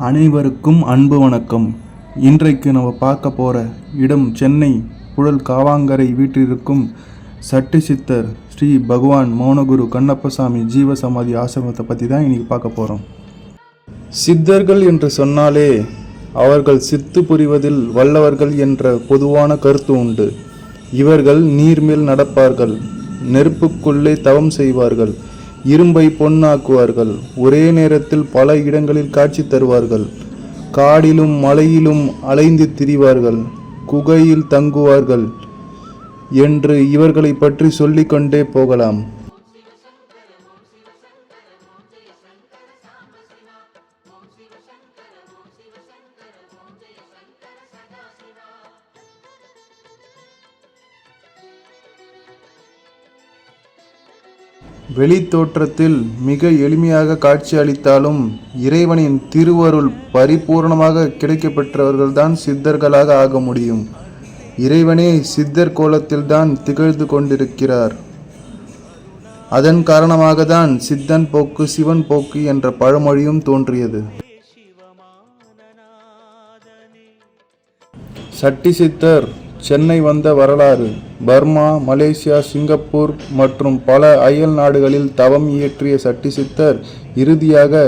அனைவருக்கும் அன்பு வணக்கம். இன்றைக்கு நம்ம பார்க்க போகிற இடம் சென்னை புழல் காவாங்கரை வீட்டிற்கும் சட்டி சித்தர் ஸ்ரீ பகவான் மௌனகுரு கண்ணப்பசாமி ஜீவசமாதி ஆசிரமத்தை பற்றி தான் இன்றைக்கி பார்க்க போகிறோம். சித்தர்கள் என்று சொன்னாலே அவர்கள் சித்து புரிவதில் வல்லவர்கள் என்ற பொதுவான கருத்து உண்டு. இவர்கள் நீர்மேல் நடப்பார்கள், நெருப்புக்குள்ளே தவம் செய்வார்கள், இரும்பை பொன்னாக்குவார்கள், ஒரே நேரத்தில் பல இடங்களில் காட்சி தருவார்கள், காடிலும் மலையிலும் அலைந்து திரிவார்கள், குகையில் தங்குவார்கள் என்று இவர்களை பற்றி சொல்லிக்கொண்டே போகலாம். வெளி தோற்றத்தில் மிக எளிமையாக காட்சி அளித்தாலும் இறைவனின் திருவருள் பரிபூர்ணமாக கிடைக்கப்பெற்றவர்கள்தான் சித்தர்களாக ஆக முடியும். இறைவனே சித்தர் கோலத்தில்தான் திகழ்ந்து கொண்டிருக்கிறார். அதன் காரணமாக தான் சித்தன் போக்கு சிவன் போக்கு என்ற பழமொழியும் தோன்றியது. சட்டி சித்தர் சென்னை வந்த வரலாறு. பர்மா, மலேசியா, சிங்கப்பூர் மற்றும் பல அயல் நாடுகளில் தவம் இயற்றிய சட்டி சித்தர் இறுதியாக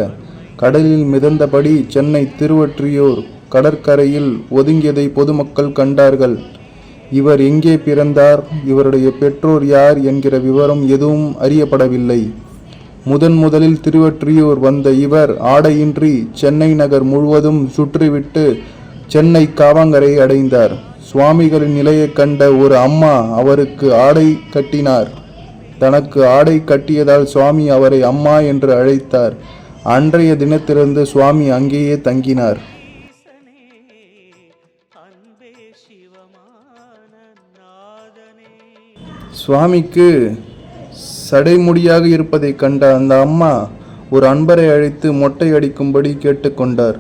கடலில் மிதந்தபடி சென்னை திருவொற்றியூர் கடற்கரையில் ஒதுங்கியதை பொதுமக்கள் கண்டார்கள். இவர் எங்கே பிறந்தார், இவருடைய பெற்றோர் யார் என்கிற விவரம் எதுவும் அறியப்படவில்லை. முதலில் திருவொற்றியூர் வந்த இவர் ஆடையின்றி சென்னை நகர் முழுவதும் சுற்றிவிட்டு சென்னை காவாங்கரை அடைந்தார். சுவாமிகளின் நிலையை கண்ட ஒரு அம்மா அவருக்கு ஆடை கட்டினார். தனக்கு ஆடை கட்டியதால் சுவாமி அவரை அம்மா என்று அழைத்தார். அன்றைய தினத்திலிருந்து சுவாமி அங்கேயே தங்கினார். சுவாமிக்கு சடைமுடியாக இருப்பதை கண்ட அந்த அம்மா ஒரு அன்பரை அழைத்து மொட்டை அடிக்கும்படி கேட்டுக்கொண்டார்.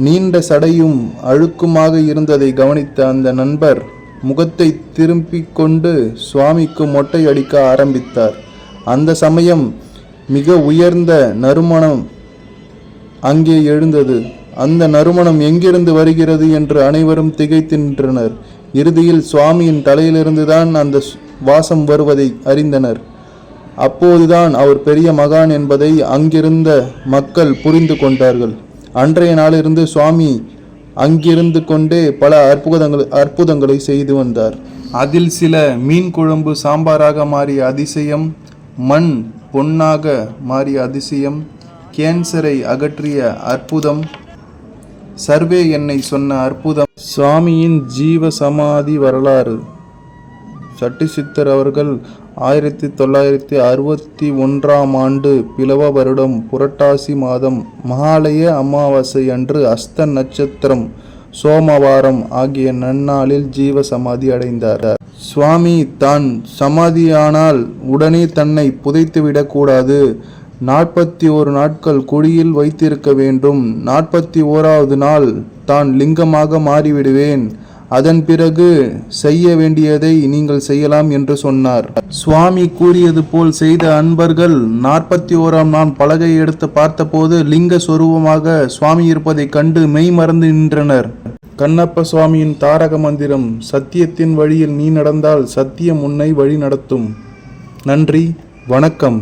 நீண்ட சடையும் அழுக்குமாக இருந்ததை கவனித்த அந்த நண்பர் முகத்தை திரும்பிக் கொண்டு சுவாமிக்கு மொட்டை அடிக்க ஆரம்பித்தார். அந்த சமயம் மிக உயர்ந்த நறுமணம் அங்கே எழுந்தது. அந்த நறுமணம் எங்கிருந்து வருகிறது என்று அனைவரும் திகைத்து நின்றனர். இறுதியில் சுவாமியின் தலையிலிருந்துதான் அந்த வாசம் வருவதை அறிந்தனர். அப்போதுதான் அவர் பெரிய மகான் என்பதை அங்கிருந்த மக்கள் புரிந்து கொண்டார்கள். அன்றைய நாளிலிருந்து சுவாமி அங்கிருந்து கொண்டே பல அற்புதங்களை செய்து வந்தார். அதில் சில மீன் குழம்பு சாம்பாராக மாறிய அதிசயம், மண் பொன்னாக மாறிய அதிசயம், கேன்சரை அகற்றிய அற்புதம், சர்வே என்னை சொன்ன அற்புதம், சுவாமியின் ஜீவ சமாதி வரலாறு. சட்டி சித்தர் அவர்கள் 1961 ஆண்டு பிலவ வருடம் புரட்டாசி மாதம் மகாலய அமாவாசை அன்று அஸ்த நட்சத்திரம் சோமவாரம் ஆகிய நன்னாளில் ஜீவ சமாதி அடைந்தார். சுவாமி தான் சமாதியானால் உடனே தன்னை புதைத்துவிடக்கூடாது, 41 நாட்கள் குழியில் வைத்திருக்க வேண்டும், 41வது நாள் தான் லிங்கமாக மாறிவிடுவேன், அதன் பிறகு செய்ய வேண்டியதை நீங்கள் செய்யலாம் என்று சொன்னார். சுவாமி கூறியது போல் செய்த அன்பர்கள் 41ஆம் நாள் பலகை எடுத்து பார்த்தபோது லிங்க சொரூபமாக சுவாமி இருப்பதை கண்டு மெய் மறந்து நின்றனர். கண்ணப்ப சுவாமியின் தாரக மந்திரம், சத்தியத்தின் வழியில் நீ நடந்தால் சத்தியம் உன்னை வழி நடத்தும். நன்றி, வணக்கம்.